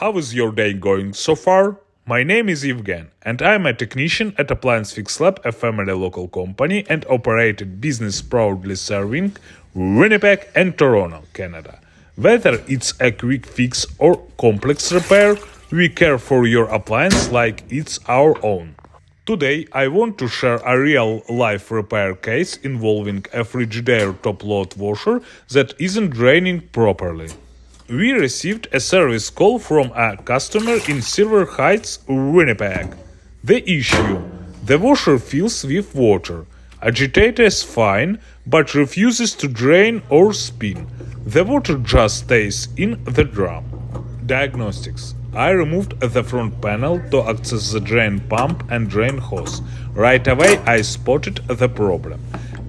How is your day going so far? My name is Evgen, and I am a technician at Appliance Fix Lab, a family local company and operated business proudly serving Winnipeg and Toronto, Canada. Whether it's a quick fix or complex repair, we care for your appliance like it's our own. Today, I want to share a real-life repair case involving a Frigidaire top-load washer that isn't draining properly. We received a service call from a customer in Silver Heights, Winnipeg. The issue: the washer fills with water. Agitates fine, but refuses to drain or spin. The water just stays in the drum. Diagnostics: I removed the front panel to access the drain pump and drain hose. Right away I spotted the problem.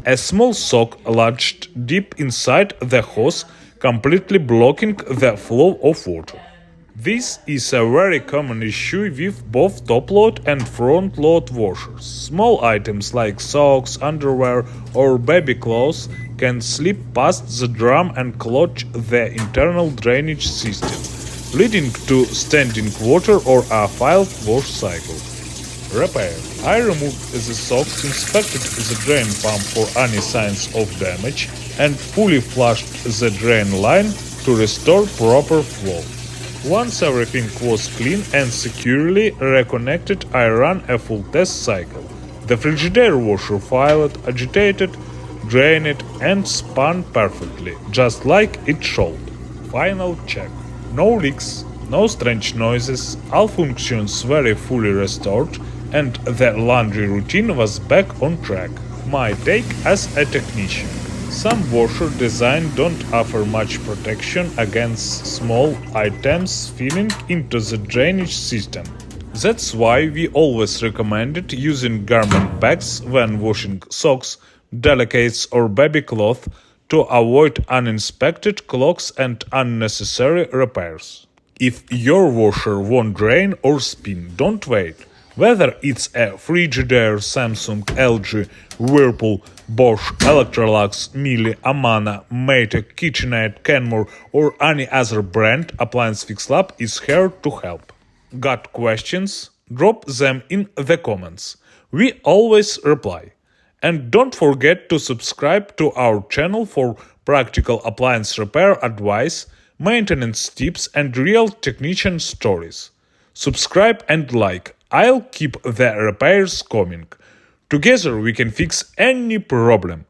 A small sock lodged deep inside the hose, completely blocking the flow of water. This is a very common issue with both top-load and front-load washers. Small items like socks, underwear, or baby clothes can slip past the drum and clog the internal drainage system, leading to standing water or a failed wash cycle. Repair: I removed the socks, inspected the drain pump for any signs of damage, and fully flushed the drain line to restore proper flow. Once everything was clean and securely reconnected, I ran a full test cycle. The Frigidaire washer filed, agitated, drained, and spun perfectly, just like it should. Final check: no leaks, no strange noises, all functions were fully restored, and the laundry routine was back on track. My take as a technician: some washer designs don't offer much protection against small items filling into the drainage system. That's why we always recommended using garment bags when washing socks, delicates or baby cloth to avoid uninspected clogs and unnecessary repairs. If your washer won't drain or spin, don't wait. Whether it's a Frigidaire, Samsung, LG, Whirlpool, Bosch, Electrolux, Miele, Amana, Maytag, KitchenAid, Kenmore, or any other brand, Appliance Fix Lab is here to help. Got questions? Drop them in the comments. We always reply. And don't forget to subscribe to our channel for practical appliance repair advice, maintenance tips, and real technician stories. Subscribe and like. I'll keep the repairs coming. Together we can fix any problem.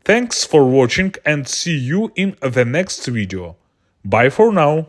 Thanks for watching and see you in the next video. Bye for now.